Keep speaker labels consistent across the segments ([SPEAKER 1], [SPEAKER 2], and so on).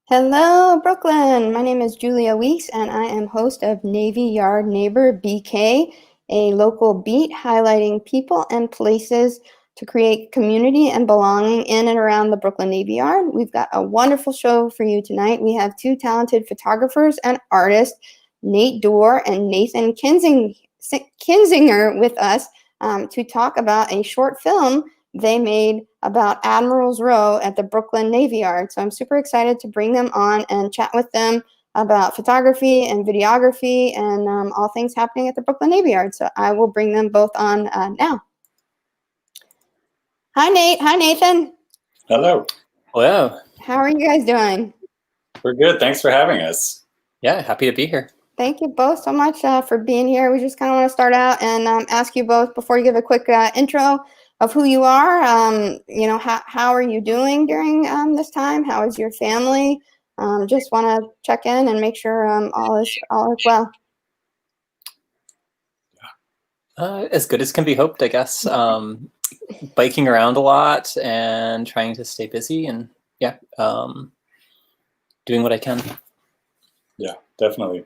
[SPEAKER 1] Hello, Brooklyn. My name is Julia Weeks, and I am host of Navy Yard Neighbor BK, a local beat highlighting people and places to create community and belonging in and around the Brooklyn Navy Yard. We've got a wonderful show for you tonight. We have two talented photographers and artists, Nate Dorr and Nathan Kensinger, with us to talk about a short film they made about Admiral's Row at the Brooklyn Navy Yard. So I'm super excited to bring them on and chat with them about photography and videography and all things happening at the Brooklyn Navy Yard. So I will bring them both on now. Hi, Nate. Hi, Nathan.
[SPEAKER 2] Hello.
[SPEAKER 3] Hello.
[SPEAKER 1] How are you guys doing?
[SPEAKER 2] We're good. Thanks for having us.
[SPEAKER 3] Yeah, happy to be here.
[SPEAKER 1] Thank you both so much for being here. We just kind of want to start out and ask you both, before you give a quick intro of who you are, how are you doing during this time? How is your family? Just want to check in and make sure all is well.
[SPEAKER 3] As good as can be hoped, I guess. Biking around a lot and trying to stay busy and doing what I can.
[SPEAKER 2] Yeah, definitely.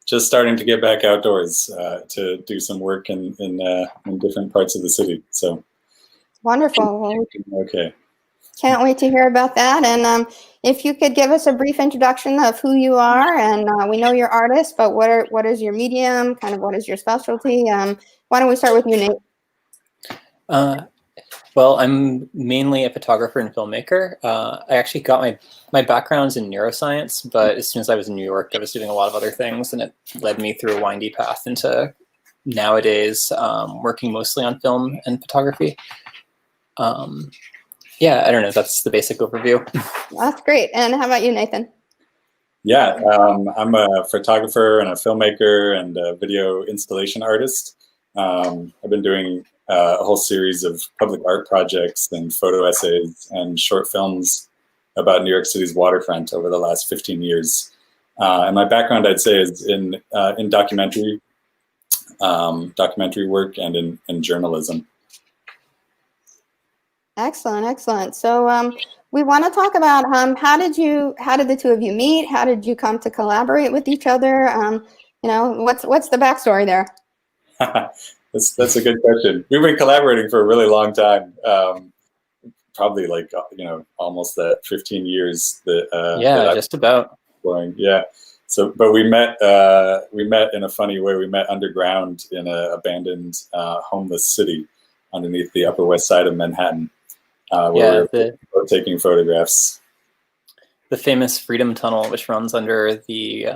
[SPEAKER 2] Just starting to get back outdoors to do some work in different parts of the city. So
[SPEAKER 1] wonderful. Well,
[SPEAKER 2] okay.
[SPEAKER 1] Can't wait to hear about that. And if you could give us a brief introduction of who you are, and we know you're artists, but what is your medium? Kind of what is your specialty? Why don't we start with you, Nate?
[SPEAKER 3] Well, I'm mainly a photographer and filmmaker. I actually got my background's in neuroscience, but as soon as I was in New York, I was doing a lot of other things, and it led me through a windy path into nowadays working mostly on film and photography. Yeah, I don't know. That's the basic overview.
[SPEAKER 1] That's great. And how about you, Nathan?
[SPEAKER 2] Yeah, I'm a photographer and a filmmaker and a video installation artist. I've been doing a whole series of public art projects and photo essays and short films about New York City's waterfront over the last 15 years. And my background, I'd say, is in documentary work and in journalism.
[SPEAKER 1] Excellent, excellent. So we want to talk about how did the two of you meet? How did you come to collaborate with each other? What's the backstory there?
[SPEAKER 2] That's a good question. We've been collaborating for a really long time, probably almost that 15 years.
[SPEAKER 3] Just about.
[SPEAKER 2] Yeah. So, but we met in a funny way. We met underground in an abandoned homeless city underneath the Upper West Side of Manhattan, where we were taking photographs.
[SPEAKER 3] The famous Freedom Tunnel, which runs under the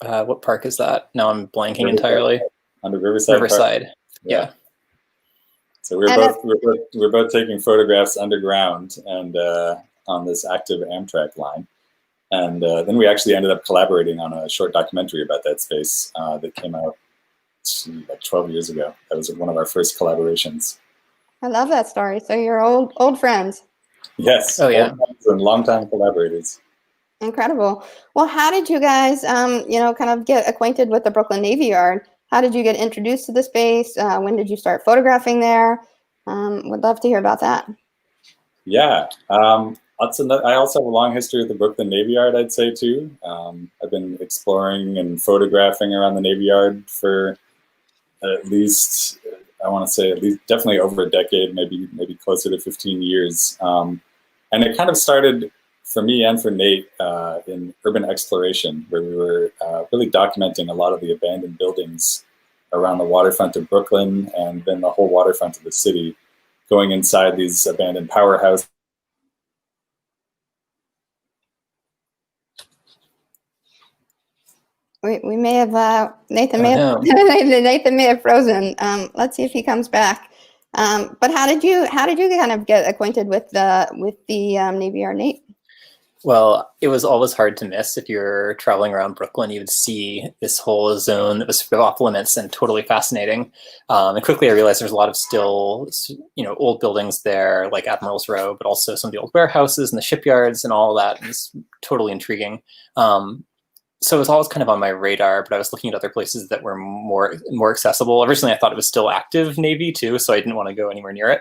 [SPEAKER 3] what park is that? Now I'm blanking entirely.
[SPEAKER 2] Under Riverside.
[SPEAKER 3] Yeah.
[SPEAKER 2] So we're both taking photographs underground and on this active Amtrak line, and then we actually ended up collaborating on a short documentary about that space that came out like 12 years ago. That was one of our first collaborations.
[SPEAKER 1] I love that story. So you're old friends.
[SPEAKER 2] Yes.
[SPEAKER 3] Oh yeah.
[SPEAKER 2] Old friends and longtime collaborators.
[SPEAKER 1] Incredible. Well, how did you guys, kind of get acquainted with the Brooklyn Navy Yard? How did you get introduced to the space? When did you start photographing there? Would love to hear about that.
[SPEAKER 2] Yeah. I also have a long history with the Brooklyn Navy Yard, I'd say, too. I've been exploring and photographing around the Navy Yard for at least, definitely over a decade, maybe closer to 15 years. And it kind of started for me and for Nate in urban exploration, where we were really documenting a lot of the abandoned buildings around the waterfront of Brooklyn and then the whole waterfront of the city, going inside these abandoned powerhouses.
[SPEAKER 1] We may have Nathan may have frozen. Let's see if he comes back. But how did you kind of get acquainted with the Navy Yard, Nate?
[SPEAKER 3] Well, it was always hard to miss. If you're traveling around Brooklyn, you would see this whole zone that was sort of off limits and totally fascinating. And quickly I realized there's a lot of still, old buildings there, like Admiral's Row, but also some of the old warehouses and the shipyards and all of that. And it's totally intriguing. So it was always kind of on my radar, but I was looking at other places that were more accessible. Originally, I thought it was still active Navy too, so I didn't want to go anywhere near it.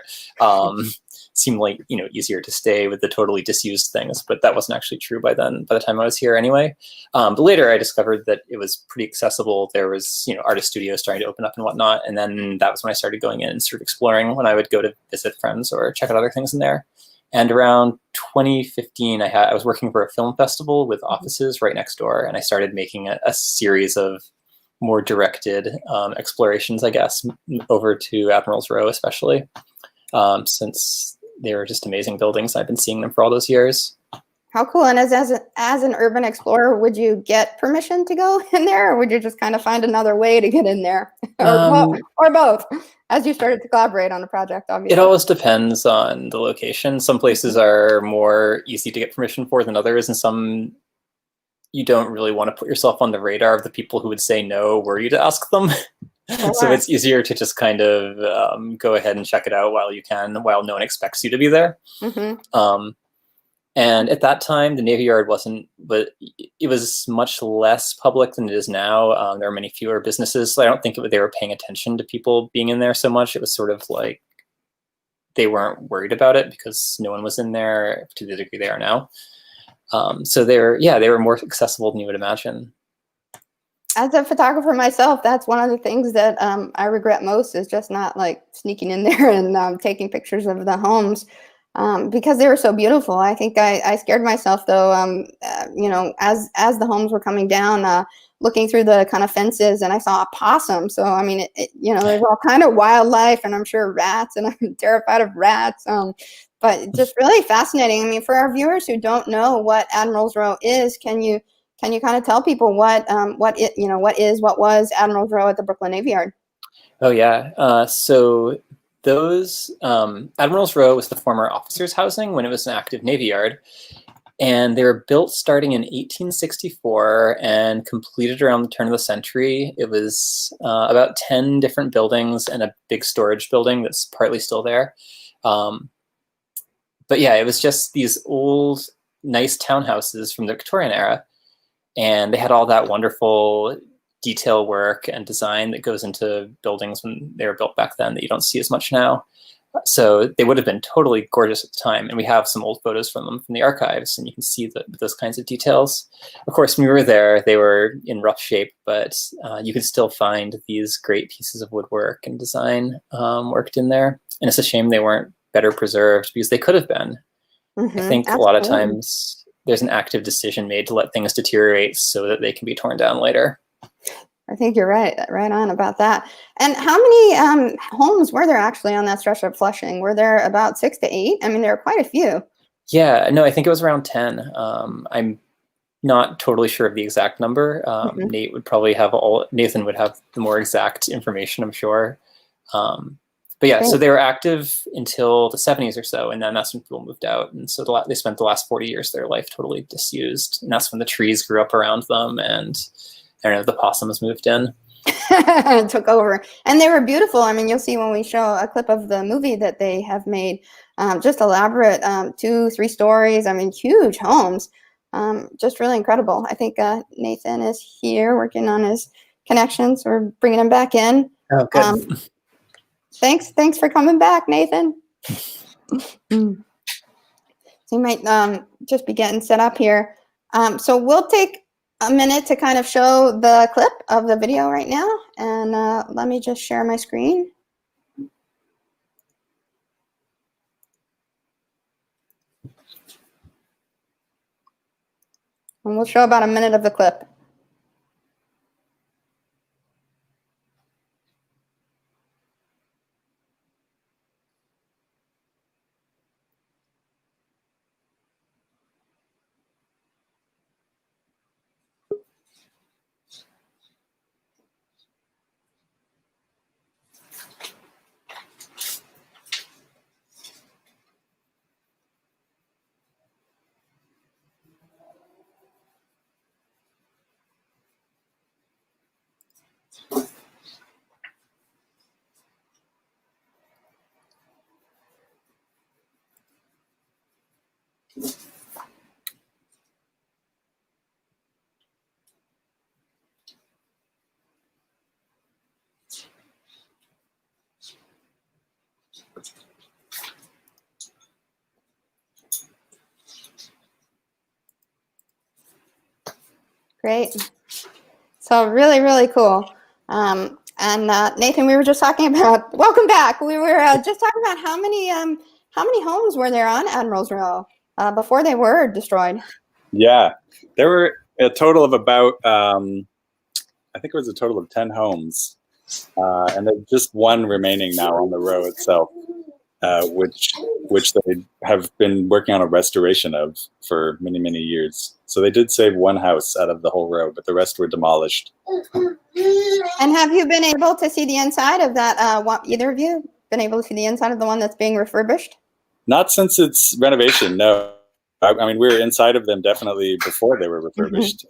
[SPEAKER 3] seemed like, easier to stay with the totally disused things, but that wasn't actually true by then, by the time I was here anyway. But later I discovered that it was pretty accessible. There was, artist studios starting to open up and whatnot. And then that was when I started going in and sort of exploring when I would go to visit friends or check out other things in there. And around 2015, I was working for a film festival with offices right next door. And I started making a series of more directed explorations, I guess, over to Admiral's Row, especially, since they were just amazing buildings. I've been seeing them for all those years.
[SPEAKER 1] How cool. And as an urban explorer, would you get permission to go in there, or would you just kind of find another way to get in there? Or both, as you started to collaborate on the project, obviously?
[SPEAKER 3] It always depends on the location. Some places are more easy to get permission for than others, and some you don't really want to put yourself on the radar of the people who would say no were you to ask them. So it's easier to just kind of go ahead and check it out while you can, while no one expects you to be there. And at that time, the Navy Yard wasn't, but it was much less public than it is now. There were many fewer businesses, so I don't think they were paying attention to people being in there so much. It was sort of like they weren't worried about it because no one was in there to the degree they are now. So they were more accessible than you would imagine.
[SPEAKER 1] As a photographer myself, that's one of the things that I regret most, is just not like sneaking in there and taking pictures of the homes. Because they were so beautiful. I think I scared myself though, as the homes were coming down, looking through the kind of fences, and I saw a possum. So, I mean, there's all kind of wildlife, and I'm sure rats, and I'm terrified of rats. But just really fascinating. I mean, for our viewers who don't know what Admiral's Row is, can you kind of tell people what was Admiral's Row at the Brooklyn Navy Yard?
[SPEAKER 3] Oh yeah. So those Admiral's Row was the former officers' housing when it was an active Navy Yard, and they were built starting in 1864 and completed around the turn of the century. It was about 10 different buildings and a big storage building that's partly still there. But yeah, it was just these old, nice townhouses from the Victorian era, and they had all that wonderful detail work and design that goes into buildings when they were built back then that you don't see as much now. So they would have been totally gorgeous at the time. And we have some old photos from them from the archives, and you can see those kinds of details. Of course, when we were there, they were in rough shape, but you can still find these great pieces of woodwork and design worked in there. And it's a shame they weren't better preserved, because they could have been. I think a lot of times there's an active decision made to let things deteriorate so that they can be torn down later.
[SPEAKER 1] I think you're right on about that. And how many homes were there actually on that stretch of Flushing? Were there about 6 to 8? I mean, there were quite a few.
[SPEAKER 3] Yeah, no, I think it was around 10. I'm not totally sure of the exact number. Nathan would have the more exact information, I'm sure. But yeah, so they were active until the 70s or so, and then that's when people moved out. And so they spent the last 40 years of their life totally disused. And that's when the trees grew up around them, and I don't know, the possums moved in.
[SPEAKER 1] Took over. And they were beautiful. I mean, you'll see when we show a clip of the movie that they have made, just elaborate 2-3 stories. I mean, huge homes. Just really incredible. I think Nathan is here working on his connections. We're bringing him back in.
[SPEAKER 3] Oh, good.
[SPEAKER 1] Thanks for coming back, Nathan. So you might just be getting set up here. So we'll take a minute to kind of show the clip of the video right now. And let me just share my screen. And we'll show about a minute of the clip. Great. So really, really cool. And Nathan, we were just talking about, welcome back. We were just talking about how many homes were there on Admiral's Row before they were destroyed?
[SPEAKER 2] Yeah, there were a total of about, I think it was a total of 10 homes. And there's just one remaining now on the row itself, which they have been working on a restoration of for many, many years. So they did save one house out of the whole row, but the rest were demolished.
[SPEAKER 1] And have you been able to see the inside of that? Either of you been able to see the inside of the one that's being refurbished?
[SPEAKER 2] Not since its renovation, no. I mean, we were inside of them definitely before they were refurbished.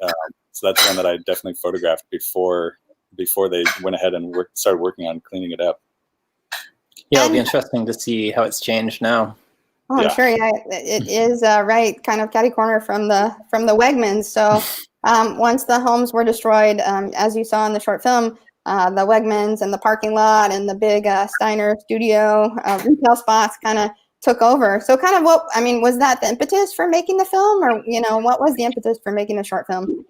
[SPEAKER 2] So that's one that I definitely photographed before they went ahead and started working on cleaning it up.
[SPEAKER 3] Yeah, it'll be interesting to see how it's changed now.
[SPEAKER 1] Oh, I'm sure. Yeah, it is right, kind of catty corner from the Wegmans. So once the homes were destroyed, as you saw in the short film, the Wegmans and the parking lot and the big Steiner studio retail spots kind of took over. So kind of was that the impetus for making the film, or what was the impetus for making the short film?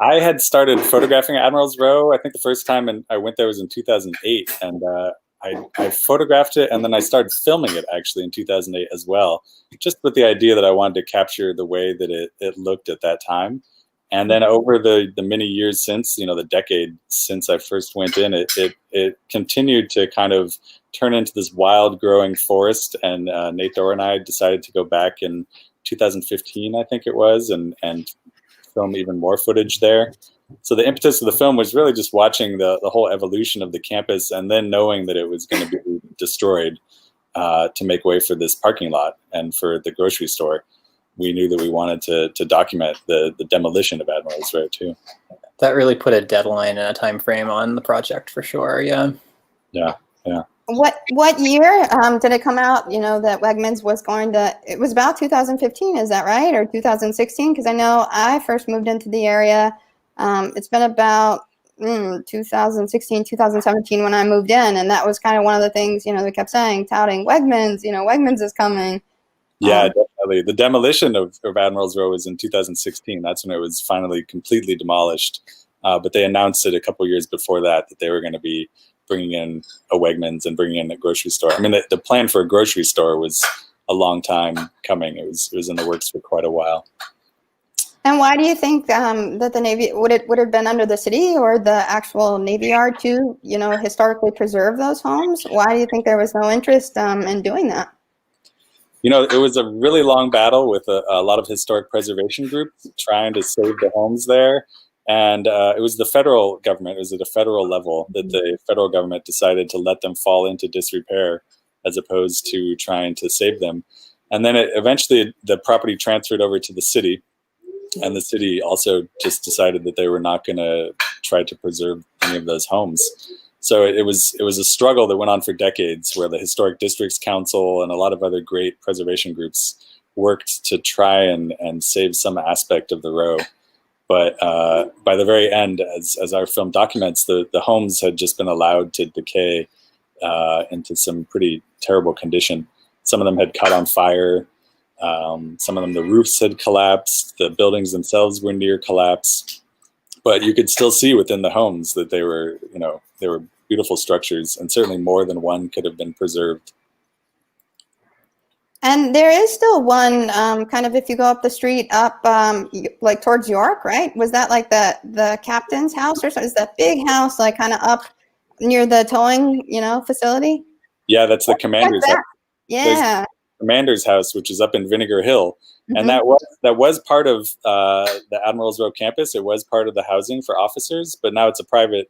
[SPEAKER 2] I had started photographing Admiral's Row. I think the first time I went there was in 2008, and I photographed it, and then I started filming it actually in 2008 as well, just with the idea that I wanted to capture the way that it looked at that time. And then over the many years since, the decade since I first went in, it continued to kind of turn into this wild growing forest. And Nate Dorr and I decided to go back in 2015, I think it was, and film even more footage there. So the impetus of the film was really just watching the whole evolution of the campus, and then knowing that it was going to be destroyed to make way for this parking lot and for the grocery store. We knew that we wanted to document the demolition of Admiral's Row too. That
[SPEAKER 3] really put a deadline and a time frame on the project for sure. Yeah.
[SPEAKER 1] What year did it come out? That Wegmans was going to. It was about 2015, is that right, or 2016? Because I know I first moved into the area. It's been about 2016, 2017 when I moved in, and that was kind of one of the things they kept saying, touting Wegmans. Wegmans is coming.
[SPEAKER 2] Yeah, definitely. The demolition of Admiral's Row was in 2016. That's when it was finally completely demolished. But they announced it a couple years before that they were going to be bringing in a Wegmans and bringing in a grocery store. I mean, the plan for a grocery store was a long time coming. It was in the works for quite a while.
[SPEAKER 1] And why do you think that the Navy would have been under the city or the actual Navy Yard to historically preserve those homes? Why do you think there was no interest in doing that?
[SPEAKER 2] It was a really long battle with a lot of historic preservation groups trying to save the homes there. And it was the federal government, it was at a federal level that the federal government decided to let them fall into disrepair as opposed to trying to save them. And then eventually the property transferred over to the city. And the city also just decided that they were not going to try to preserve any of those homes. So it was a struggle that went on for decades, where the Historic Districts Council and a lot of other great preservation groups worked to try and save some aspect of the row. But by the very end, as our film documents, the homes had just been allowed to decay into some pretty terrible condition. Some of them had caught on fire. Some of them, the roofs had collapsed. The buildings themselves were near collapse. But you could still see within the homes that they were beautiful structures, and certainly more than one could have been preserved.
[SPEAKER 1] And there is still one kind of, if you go up the street up like towards York, right? Was that like the captain's house or something? Is that big house like kind of up near the towing facility?
[SPEAKER 2] Yeah, that's the commander's house.
[SPEAKER 1] Yeah.
[SPEAKER 2] There's commander's house, which is up in Vinegar Hill. And that was part of the Admiral's Row campus. It was part of the housing for officers, but now it's a private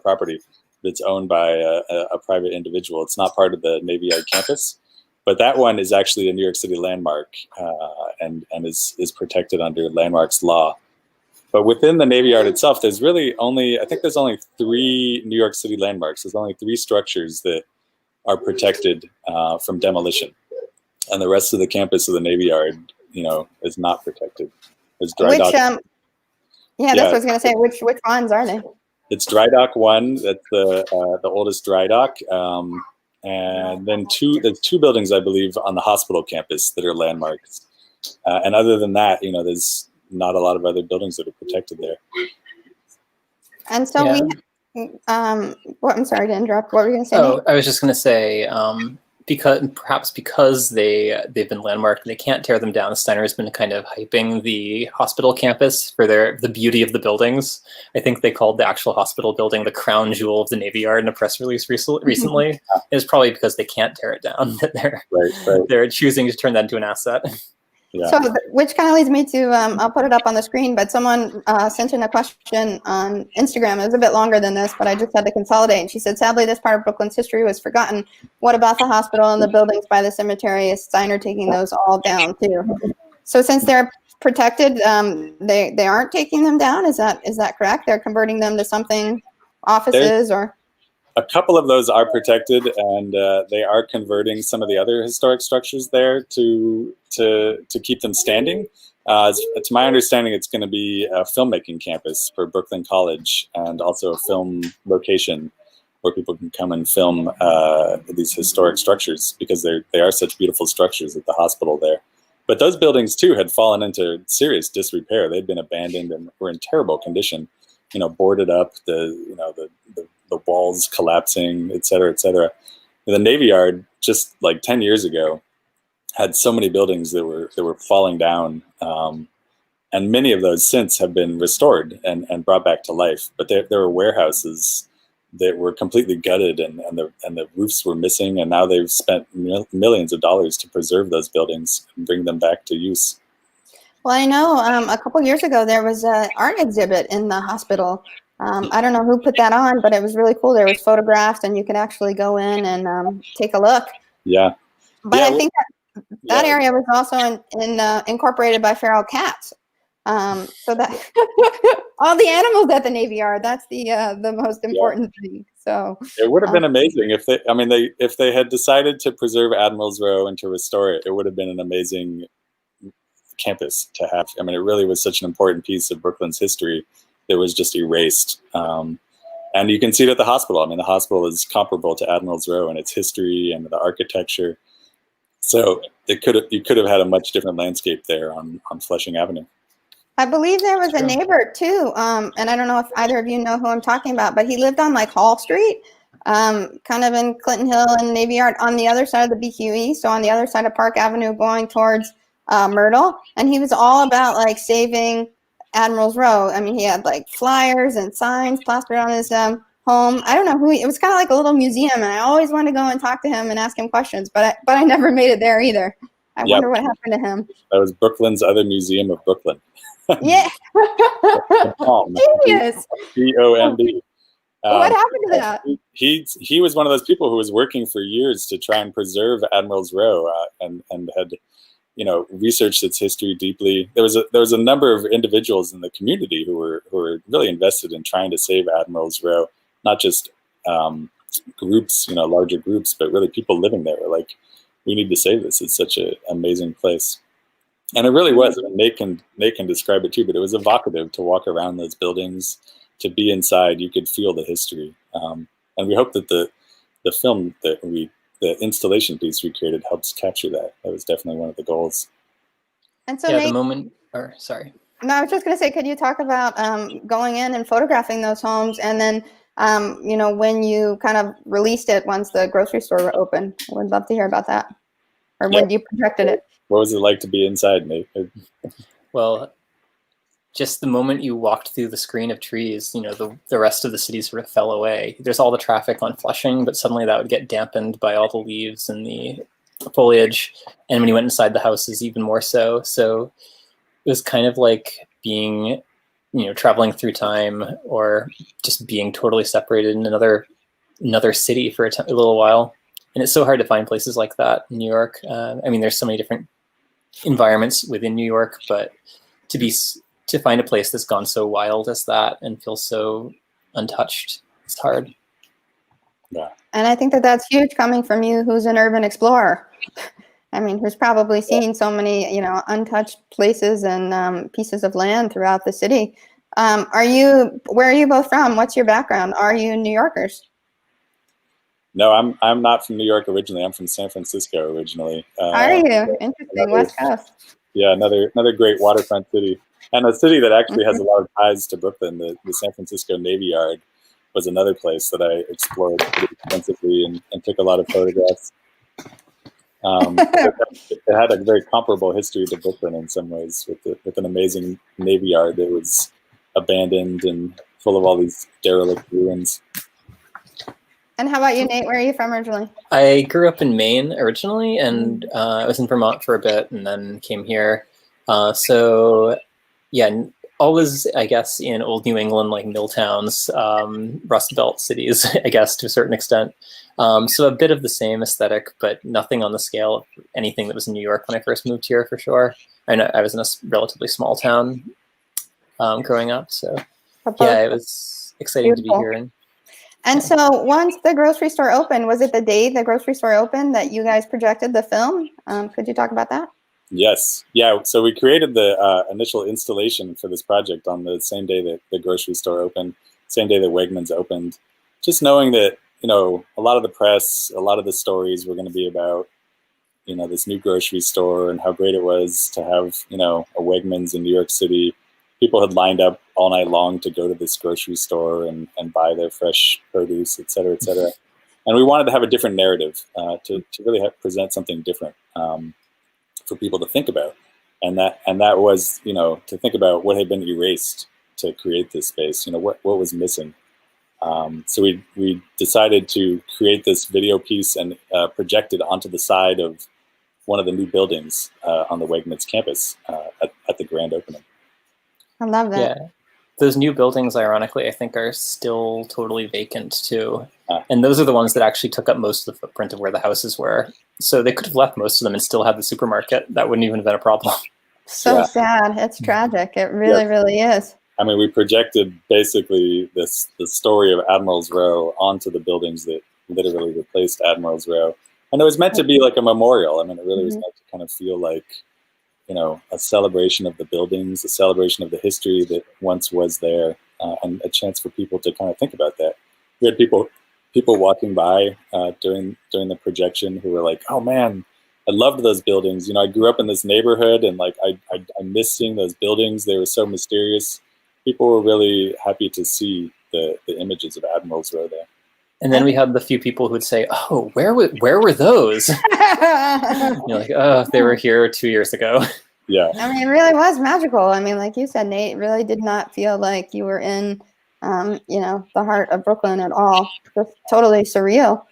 [SPEAKER 2] property that's owned by a private individual. It's not part of the Navy Yard campus, but that one is actually a New York City landmark and is protected under landmarks law. But within the Navy Yard itself, there's really only 3 New York City landmarks. There's only 3 structures that are protected from demolition. And the rest of the campus of the Navy Yard, is not protected. There's dry dock.
[SPEAKER 1] That's what I was going to say. Which ones are they?
[SPEAKER 2] It's Dry Dock 1. That's the oldest dry dock. And then there's 2 buildings, I believe, on the hospital campus that are landmarks. And other than that, there's not a lot of other buildings that are protected there.
[SPEAKER 1] And so
[SPEAKER 3] Yeah.
[SPEAKER 1] well, I'm sorry to interrupt. What were you going to say?
[SPEAKER 3] Oh,
[SPEAKER 1] Nate?
[SPEAKER 3] I was just going to say, because they've been landmarked, they can't tear them down. Steiner's been kind of hyping the hospital campus for the beauty of the buildings. I think they called the actual hospital building the crown jewel of the Navy Yard in a press release recently. It's probably because they can't tear it down that they're choosing to turn that into an asset.
[SPEAKER 2] Yeah.
[SPEAKER 1] So, which kind of leads me to, I'll put it up on the screen, but someone sent in a question on Instagram. It was a bit longer than this, but I just had to consolidate. And she said, sadly, this part of Brooklyn's history was forgotten. What about the hospital and the buildings by the cemetery? Is Steiner taking those all down too? So since they're protected, they aren't taking them down? Is that correct? They're converting them to something, offices or?
[SPEAKER 2] A couple of those are protected, and they are converting some of the other historic structures there to keep them standing. To my understanding, it's going to be a filmmaking campus for Brooklyn College, and also a film location where people can come and film these historic structures, because they are such beautiful structures at the hospital there. But those buildings too had fallen into serious disrepair. They'd been abandoned and were in terrible condition. Boarded up, the walls collapsing, et cetera, et cetera. The Navy Yard, just like 10 years ago, had so many buildings that were falling down, and many of those since have been restored and brought back to life. But there were warehouses that were completely gutted, and the roofs were missing, and now they've spent millions of dollars to preserve those buildings and bring them back to use.
[SPEAKER 1] Well, I know a couple years ago there was an art exhibit in the hospital. I don't know who put that on, but it was really cool. There was photographs, and you could actually go in and take a look.
[SPEAKER 2] Yeah.
[SPEAKER 1] But
[SPEAKER 2] yeah,
[SPEAKER 1] I think that area was also incorporated by feral cats. So that all the animals at the Navy Yard, that's the most important thing. So
[SPEAKER 2] it would have been amazing if they had decided to preserve Admiral's Row and to restore it. It would have been an amazing campus to have. It really was such an important piece of Brooklyn's history that was just erased. And you can see it at the hospital. The hospital is comparable to Admiral's Row in its history and the architecture. So you could have had a much different landscape there on Flushing Avenue.
[SPEAKER 1] I believe there was a neighbor too, and I don't know if either of you know who I'm talking about, but he lived on like Hall Street, kind of in Clinton Hill and Navy Yard on the other side of the BQE, so on the other side of Park Avenue going towards Myrtle, and he was all about like saving Admiral's Row. He had like flyers and signs plastered on his home. I don't know who it was, kind of like a little museum, and I always wanted to go and talk to him and ask him questions, but I never made it there either. I wonder what happened to him.
[SPEAKER 2] That was Brooklyn's other museum of Brooklyn.
[SPEAKER 1] Yeah. Genius.
[SPEAKER 2] BOMB.
[SPEAKER 1] What happened to that?
[SPEAKER 2] He was one of those people who was working for years to try and preserve Admiral's Row, and had researched its history deeply. There was a number of individuals in the community who were really invested in trying to save Admiral's Row, not just groups, larger groups, but really people living there were like, we need to save this. It's such an amazing place. And it really was. Nate can describe it too, but it was evocative to walk around those buildings, to be inside. You could feel the history. And we hope that the film the installation piece we created helps capture that. That was definitely one of the goals.
[SPEAKER 1] And so
[SPEAKER 3] Yeah,
[SPEAKER 1] Nate,
[SPEAKER 3] sorry.
[SPEAKER 1] No, I was just going to say, could you talk about going in and photographing those homes, and then when you kind of released it once the grocery store were open? I would love to hear about that, or when you projected it.
[SPEAKER 2] What was it like to be inside, Nate?
[SPEAKER 3] Well, just the moment you walked through the screen of trees, the rest of the city sort of fell away. There's all the traffic on Flushing, but suddenly that would get dampened by all the leaves and the foliage. And when you went inside the houses, even more so. So it was kind of like being, traveling through time, or just being totally separated in another city for a little while. And it's so hard to find places like that in New York. There's so many different environments within New York, but to find a place that's gone so wild as that and feel so untouched, it's hard.
[SPEAKER 2] Yeah.
[SPEAKER 1] And I think that's huge coming from you, who's an urban explorer. Who's probably seen so many, untouched places and pieces of land throughout the city. Where are you both from? What's your background? Are you New Yorkers?
[SPEAKER 2] No, I'm not from New York originally. I'm from San Francisco originally.
[SPEAKER 1] Are you? Interesting. West Coast.
[SPEAKER 2] Yeah, another great waterfront city. And a city that actually has a lot of ties to Brooklyn, the San Francisco Navy Yard, was another place that I explored pretty extensively and took a lot of photographs. It had a very comparable history to Brooklyn in some ways, with an amazing Navy Yard that was abandoned and full of all these derelict ruins.
[SPEAKER 1] And how about you, Nate? Where are you from originally?
[SPEAKER 3] I grew up in Maine originally, and I was in Vermont for a bit, and then came here. So, yeah, always, I guess, in old New England, like mill towns, Rust Belt cities, I guess, to a certain extent. So a bit of the same aesthetic, but nothing on the scale of anything that was in New York when I first moved here, for sure. I know I was in a relatively small town growing up, so yeah, it was exciting to be here.
[SPEAKER 1] And so once the grocery store opened, was it the day the grocery store opened that you guys projected the film? Could you talk about that?
[SPEAKER 2] Yes. Yeah. So we created the initial installation for this project on the same day that the grocery store opened, same day that Wegmans opened, just knowing that, you know, a lot of the press, a lot of the stories were going to be about, you know, this new grocery store and how great it was to have, you know, a Wegmans in New York City. People had lined up all night long to go to this grocery store and buy their fresh produce, et cetera, et cetera. And we wanted to have a different narrative to really present something different for people to think about. And that was, you know, to think about what had been erased to create this space, you know, what was missing. So we decided to create this video piece and project it onto the side of one of the new buildings on the Wegmans campus at the grand opening.
[SPEAKER 1] I love that.
[SPEAKER 3] Yeah. Those new buildings, ironically, I think are still totally vacant too. And those are the ones that actually took up most of the footprint of where the houses were. So they could have left most of them and still had the supermarket. That wouldn't even have been a problem.
[SPEAKER 1] So sad. It's tragic. It really, really is.
[SPEAKER 2] I mean, we projected basically the story of Admiral's Row onto the buildings that literally replaced Admiral's Row. And it was meant to be like a memorial. I mean, it really was meant to kind of feel like, you know, a celebration of the buildings, a celebration of the history that once was there, and a chance for people to kind of think about that. We had people walking by during the projection who were like, "Oh man, I loved those buildings. You know, I grew up in this neighborhood, and like I miss seeing those buildings. They were so mysterious." People were really happy to see the images of Admiral's Row there.
[SPEAKER 3] And then we had the few people who would say, "Oh, where were those?" You're like, "Oh, they were here 2 years ago."
[SPEAKER 2] Yeah.
[SPEAKER 1] I mean, it really was magical. I mean, like you said, Nate, it really did not feel like you were in, you know, the heart of Brooklyn at all. Just totally surreal.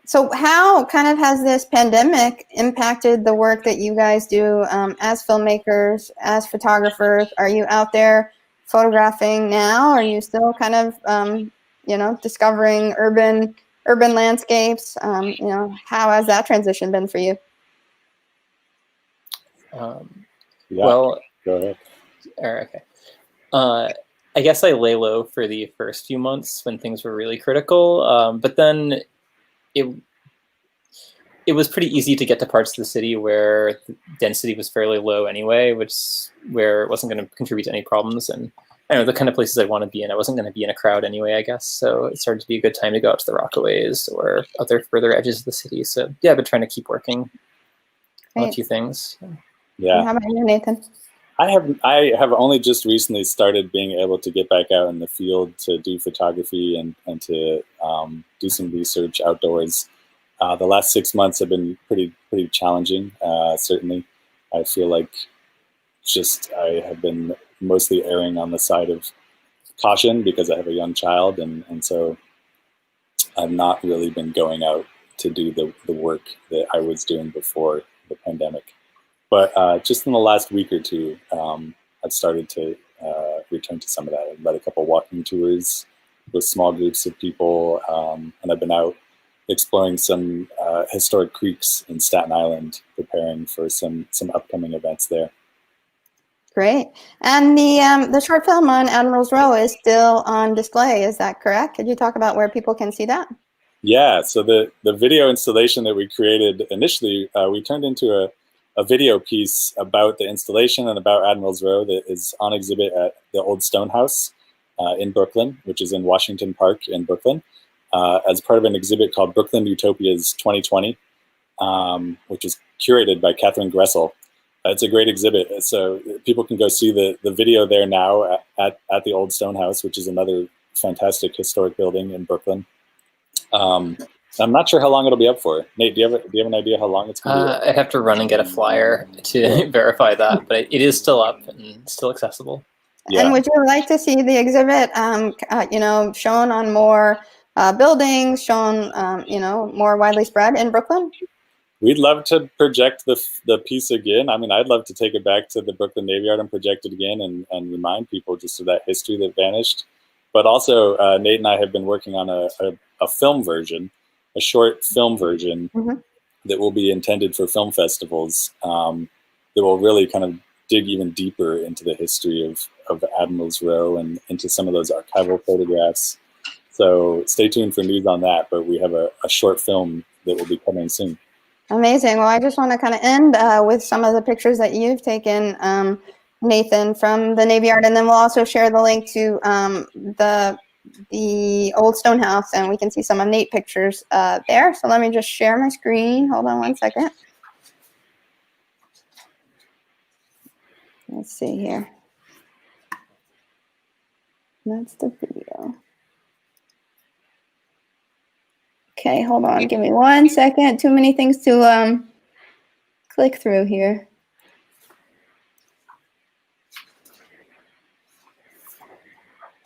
[SPEAKER 1] So how kind of has this pandemic impacted the work that you guys do as filmmakers, as photographers? Are you out there photographing now? Are you still kind of, you know, discovering urban landscapes? You know, how has that transition been for you?
[SPEAKER 3] Well,
[SPEAKER 2] go ahead.
[SPEAKER 3] Okay. I guess I lay low for the first few months when things were really critical, but then it was pretty easy to get to parts of the city where the density was fairly low anyway, where it wasn't going to contribute to any problems. And I don't know, the kind of places I want to be in, I wasn't going to be in a crowd anyway, I guess. So it started to be a good time to go out to the Rockaways or other further edges of the city. So yeah, I've been trying to keep working on a few things.
[SPEAKER 2] Yeah.
[SPEAKER 1] And how about you, Nathan?
[SPEAKER 2] I have only just recently started being able to get back out in the field to do photography and to do some research outdoors. The last 6 months have been pretty challenging. Certainly, I feel like I have been mostly erring on the side of caution because I have a young child, and so I've not really been going out to do the work that I was doing before the pandemic. But just in the last week or two, I've started to return to some of that. I've led a couple walking tours with small groups of people, and I've been out exploring some historic creeks in Staten Island, preparing for some upcoming events there.
[SPEAKER 1] Great. And the short film on Admiral's Row is still on display. Is that correct? Could you talk about where people can see that?
[SPEAKER 2] Yeah. So the video installation that we created initially, we turned into a video piece about the installation and about Admiral's Row that is on exhibit at the Old Stone House in Brooklyn, which is in Washington Park in Brooklyn, as part of an exhibit called Brooklyn Utopias 2020, which is curated by Catherine Gressel. It's a great exhibit. So people can go see the video there now at the old stone house, which is another fantastic historic building in Brooklyn. I'm not sure how long it'll be up for. Nate, do you have an idea how long it's going to be up?
[SPEAKER 3] I'd have to run and get a flyer to verify that, but it is still up and still accessible.
[SPEAKER 2] Yeah.
[SPEAKER 1] And would you like to see the exhibit, shown on more buildings, shown, more widely spread in Brooklyn?
[SPEAKER 2] We'd love to project the piece again. I mean, I'd love to take it back to the Brooklyn Navy Yard and project it again and remind people just of that history that vanished. But also, Nate and I have been working on a film version, a short film version that will be intended for film festivals that will really kind of dig even deeper into the history of Admiral's Row and into some of those archival photographs. So stay tuned for news on that, but we have a short film that will be coming soon.
[SPEAKER 1] Amazing. Well, I just want to kind of end with some of the pictures that you've taken, Nathan, from the Navy Yard, and then we'll also share the link to the old stone house, and we can see some of Nate pictures there. So let me just share my screen. Hold on one second. Let's see here. That's the video. Okay, hold on. Give me 1 second. Too many things to click through here.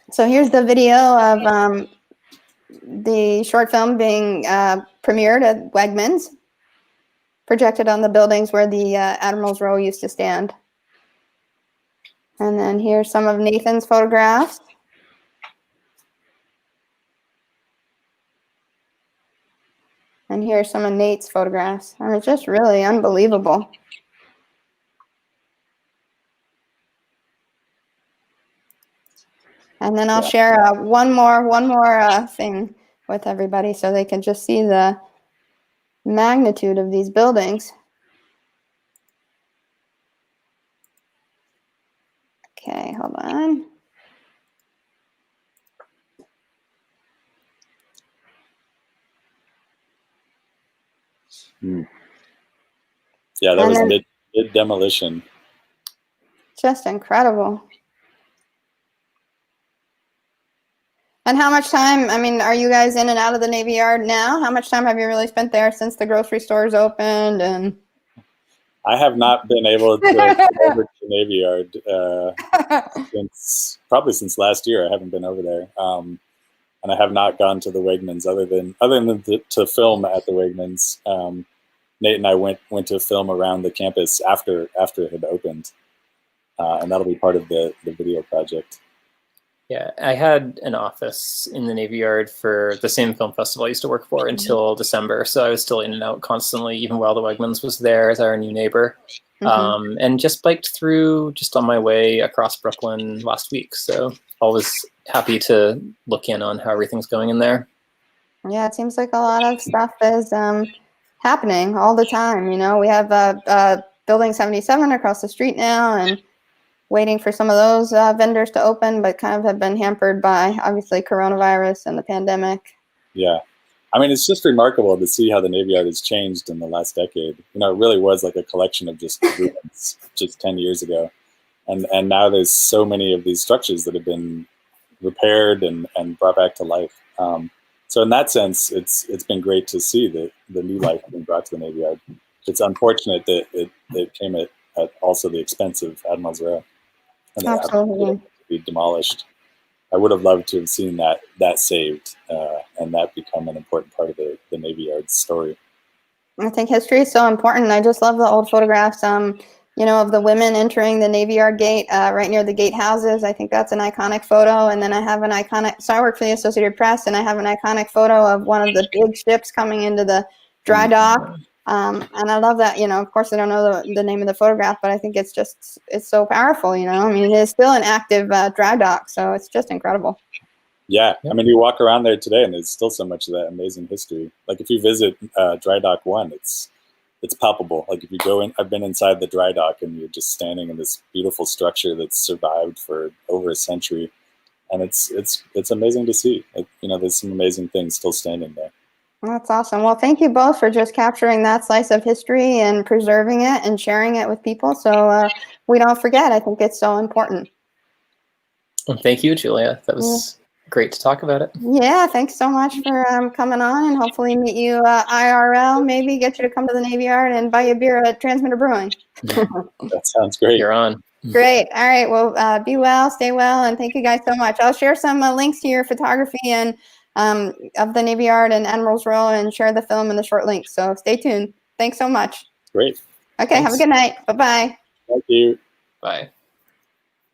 [SPEAKER 1] So here's the video of the short film being premiered at Wegmans, projected on the buildings where the Admiral's Row used to stand. And then here's some of Nathan's photographs. And here's some of Nate's photographs. And it's just really unbelievable. And then I'll share one more thing with everybody so they can just see the magnitude of these buildings. Okay, hold on.
[SPEAKER 2] Yeah, that was mid demolition.
[SPEAKER 1] Just incredible. And how much time, I mean, are you guys in and out of the Navy Yard now? How much time have you really spent there since the grocery stores opened? And
[SPEAKER 2] I have not been able to go over to the Navy Yard since last year. I haven't been over there, and I have not gone to the Wegmans other than to film at the Wegmans. Nate and I went to film around the campus after it had opened, and that'll be part of the video project.
[SPEAKER 3] Yeah, I had an office in the Navy Yard for the same film festival I used to work for until December, so I was still in and out constantly, even while the Wegmans was there as our new neighbor. And just biked through just on my way across Brooklyn last week, so always happy to look in on how everything's going in there.
[SPEAKER 1] Yeah, it seems like a lot of stuff is happening all the time. You know, we have Building 77 across the street now, and waiting for some of those vendors to open, but kind of have been hampered by, obviously, coronavirus and the pandemic. Yeah.
[SPEAKER 2] I mean, it's just remarkable to see how the Navy Yard has changed in the last decade. You know, it really was like a collection of just ruins just 10 years ago. And now there's so many of these structures that have been repaired and brought back to life. So in that sense, it's been great to see the new life being brought to the Navy Yard. It's unfortunate that it came at also the expense of Admiral's Row. And
[SPEAKER 1] absolutely.
[SPEAKER 2] To be demolished. I would have loved to have seen that saved and that become an important part of the Navy Yard's story.
[SPEAKER 1] I think history is so important. I just love the old photographs, you know, of the women entering the Navy Yard gate right near the gatehouses. I think that's an iconic photo. And then I have an iconic, so I work for the Associated Press, and I have an iconic photo of one of the big ships coming into the dry dock. And I love that, you know, of course I don't know the name of the photograph, but I think it's so powerful, you know. I mean, it is still an active dry dock, so it's just incredible.
[SPEAKER 2] Yeah, I mean, you walk around there today and there's still so much of that amazing history. Like if you visit Dry Dock 1, it's palpable. Like if you go in, I've been inside the dry dock and you're just standing in this beautiful structure that's survived for over a century. And it's amazing to see. Like, you know, there's some amazing things still standing there.
[SPEAKER 1] That's awesome. Well, thank you both for just capturing that slice of history and preserving it and sharing it with people so we don't forget. I think it's so important.
[SPEAKER 3] Well, thank you, Julia. That was great to talk about it.
[SPEAKER 1] Yeah, thanks so much for coming on, and hopefully meet you IRL, maybe get you to come to the Navy Yard and buy you a beer at Transmitter Brewing.
[SPEAKER 2] That sounds great.
[SPEAKER 3] You're on.
[SPEAKER 1] Great. All right. Well, be well, stay well, and thank you guys so much. I'll share some links to your photography and of the Navy Yard and Admiral's Row, and share the film and the short links. So stay tuned. Thanks so much.
[SPEAKER 2] Great.
[SPEAKER 1] Okay.
[SPEAKER 2] Thanks.
[SPEAKER 1] Have a good night. Bye-bye.
[SPEAKER 2] Thank you.
[SPEAKER 3] Bye.